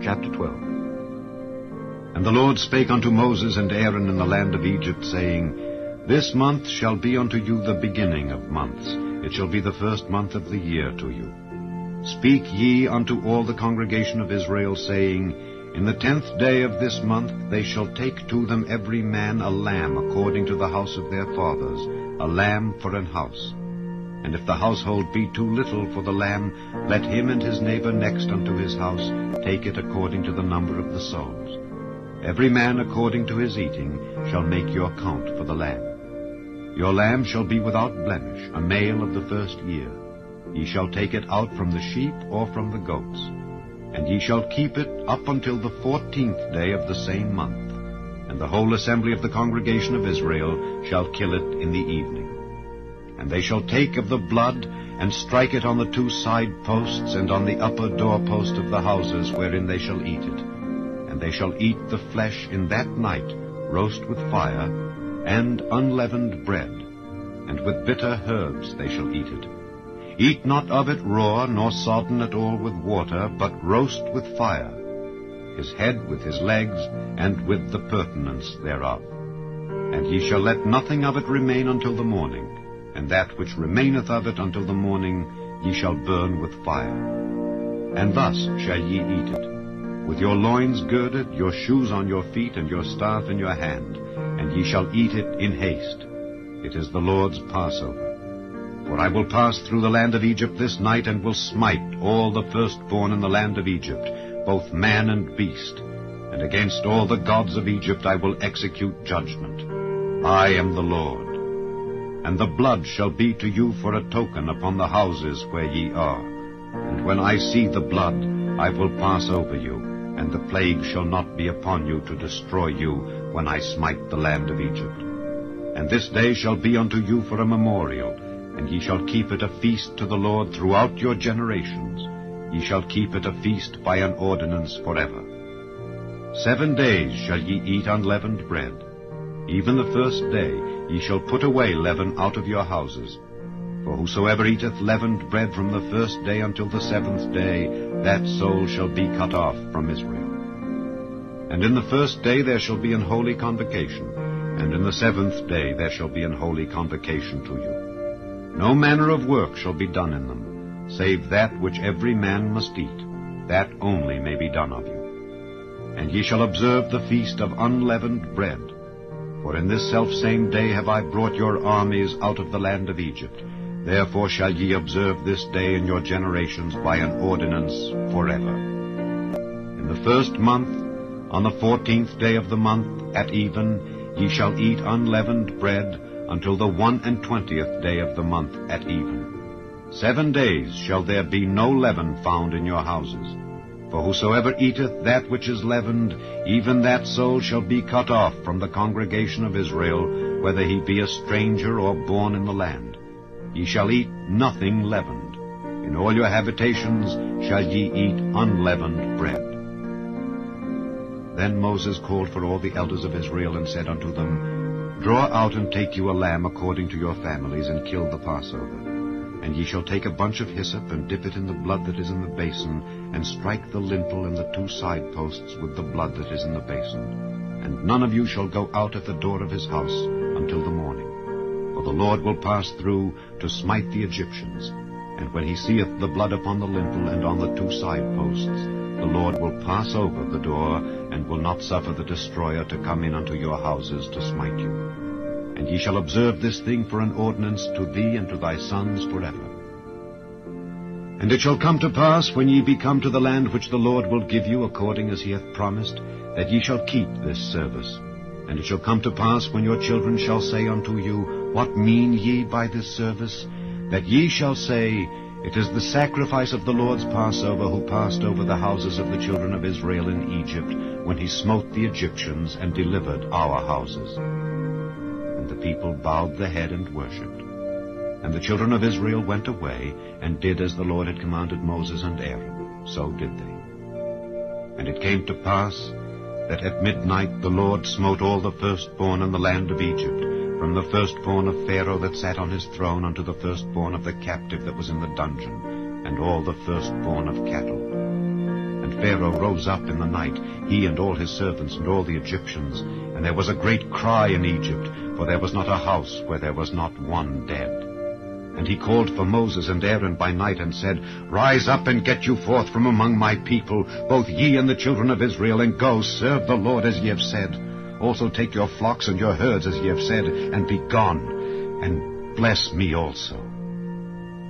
Chapter 12. And the Lord spake unto Moses and Aaron in the land of Egypt, saying, This month shall be unto you the beginning of months. It shall be the first month of the year to you. Speak ye unto all the congregation of Israel, saying, In the 10th day of this month they shall take to them every man a lamb according to the house of their fathers, a lamb for an house. And if the household be too little for the lamb, let him and his neighbor next unto his house take it according to the number of the souls. Every man according to his eating shall make your count for the lamb. Your lamb shall be without blemish, a male of the first year. Ye shall take it out from the sheep or from the goats. And ye shall keep it up until the 14th day of the same month. And the whole assembly of the congregation of Israel shall kill it in the evening. And they shall take of the blood, and strike it on the 2 side posts, and on the upper doorpost of the houses wherein they shall eat it. And they shall eat the flesh in that night, roast with fire, and unleavened bread, and with bitter herbs they shall eat it. Eat not of it raw, nor sodden at all with water, but roast with fire, his head with his legs, and with the purtenance thereof. And ye shall let nothing of it remain until the morning. And that which remaineth of it until the morning ye shall burn with fire. And thus shall ye eat it, with your loins girded, your shoes on your feet, and your staff in your hand, and ye shall eat it in haste. It is the Lord's Passover. For I will pass through the land of Egypt this night, and will smite all the firstborn in the land of Egypt, both man and beast. And against all the gods of Egypt I will execute judgment. I am the Lord. And the blood shall be to you for a token upon the houses where ye are. And when I see the blood, I will pass over you, and the plague shall not be upon you to destroy you when I smite the land of Egypt. And this day shall be unto you for a memorial, and ye shall keep it a feast to the Lord throughout your generations. Ye shall keep it a feast by an ordinance forever. 7 days shall ye eat unleavened bread. Even the first day ye shall put away leaven out of your houses. For whosoever eateth leavened bread from the first day until the 7th day, that soul shall be cut off from Israel. And in the first day there shall be an holy convocation, and in the 7th day there shall be an holy convocation to you. No manner of work shall be done in them, save that which every man must eat. That only may be done of you. And ye shall observe the feast of unleavened bread. For in this selfsame day have I brought your armies out of the land of Egypt. Therefore shall ye observe this day in your generations by an ordinance forever. In the 1st month, on the 14th day of the month, at even, ye shall eat unleavened bread until the 21st day of the month at even. 7 days shall there be no leaven found in your houses. For whosoever eateth that which is leavened, even that soul shall be cut off from the congregation of Israel, whether he be a stranger or born in the land. Ye shall eat nothing leavened. In all your habitations shall ye eat unleavened bread. Then Moses called for all the elders of Israel, and said unto them, Draw out and take you a lamb according to your families, and kill the Passover. And ye shall take a bunch of hyssop, and dip it in the blood that is in the basin, and strike the lintel and the 2 side posts with the blood that is in the basin. And none of you shall go out at the door of his house until the morning. For the Lord will pass through to smite the Egyptians. And when he seeth the blood upon the lintel and on the 2 side posts, the Lord will pass over the door, and will not suffer the destroyer to come in unto your houses to smite you. And ye shall observe this thing for an ordinance to thee and to thy sons forever. And it shall come to pass, when ye be come to the land which the Lord will give you, according as he hath promised, that ye shall keep this service. And it shall come to pass, when your children shall say unto you, What mean ye by this service? That ye shall say, It is the sacrifice of the Lord's Passover, who passed over the houses of the children of Israel in Egypt, when he smote the Egyptians and delivered our houses. And the people bowed the head and worshipped. And the children of Israel went away, and did as the Lord had commanded Moses and Aaron. So did they. And it came to pass that at midnight the Lord smote all the firstborn in the land of Egypt, from the firstborn of Pharaoh that sat on his throne unto the firstborn of the captive that was in the dungeon, and all the firstborn of cattle. And And Pharaoh rose up in the night, he and all his servants and all the Egyptians. And there was a great cry in Egypt, for there was not a house where there was not one dead. And he called for Moses and Aaron by night, and said, Rise up and get you forth from among my people, both ye and the children of Israel, and go, serve the Lord as ye have said. Also take your flocks and your herds as ye have said, and be gone, and bless me also.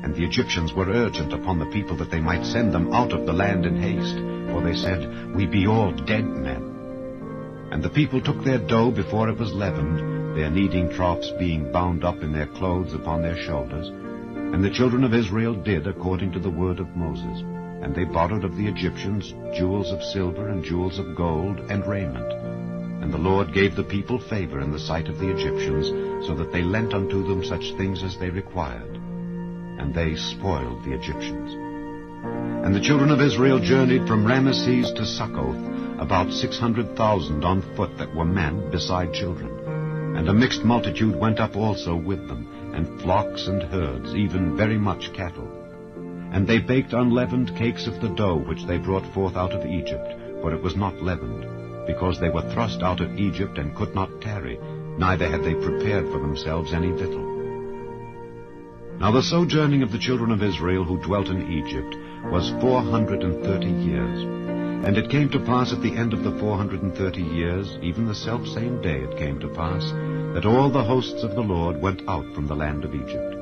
And the Egyptians were urgent upon the people that they might send them out of the land in haste, for they said, We be all dead men. And the people took their dough before it was leavened, their kneading troughs being bound up in their clothes upon their shoulders. And the children of Israel did according to the word of Moses. And they borrowed of the Egyptians jewels of silver and jewels of gold and raiment. And the Lord gave the people favor in the sight of the Egyptians, so that they lent unto them such things as they required. And they spoiled the Egyptians. And the children of Israel journeyed from Ramesses to Succoth, about 600,000 on foot that were men, beside children. And a mixed multitude went up also with them, and flocks and herds, even very much cattle. And they baked unleavened cakes of the dough which they brought forth out of Egypt, for it was not leavened, because they were thrust out of Egypt and could not tarry, neither had they prepared for themselves any victual. Now the sojourning of the children of Israel who dwelt in Egypt was 430 years. And it came to pass at the end of the 430 years, even the selfsame day it came to pass, that all the hosts of the Lord went out from the land of Egypt.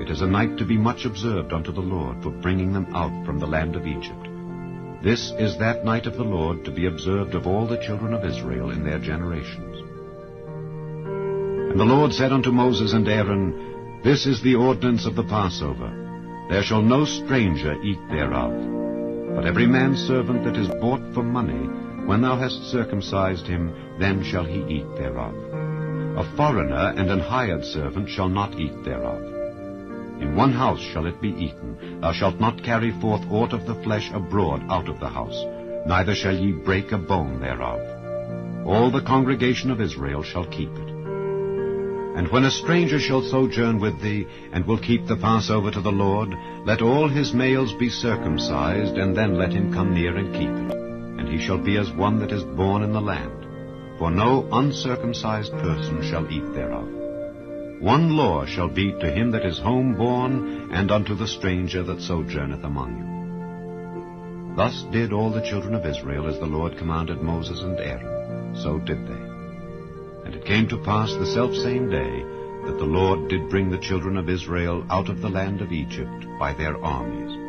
It is a night to be much observed unto the Lord for bringing them out from the land of Egypt. This is that night of the Lord to be observed of all the children of Israel in their generations. And the Lord said unto Moses and Aaron, This is the ordinance of the Passover. There shall no stranger eat thereof. But every man's servant that is bought for money, when thou hast circumcised him, then shall he eat thereof. A foreigner and an hired servant shall not eat thereof. In one house shall it be eaten. Thou shalt not carry forth aught of the flesh abroad out of the house, neither shall ye break a bone thereof. All the congregation of Israel shall keep it. And when a stranger shall sojourn with thee, and will keep the Passover to the Lord, let all his males be circumcised, and then let him come near and keep it. And he shall be as one that is born in the land. For no uncircumcised person shall eat thereof. One law shall be to him that is homeborn, and unto the stranger that sojourneth among you. Thus did all the children of Israel as the Lord commanded Moses and Aaron. So did they. And it came to pass the selfsame day that the Lord did bring the children of Israel out of the land of Egypt by their armies.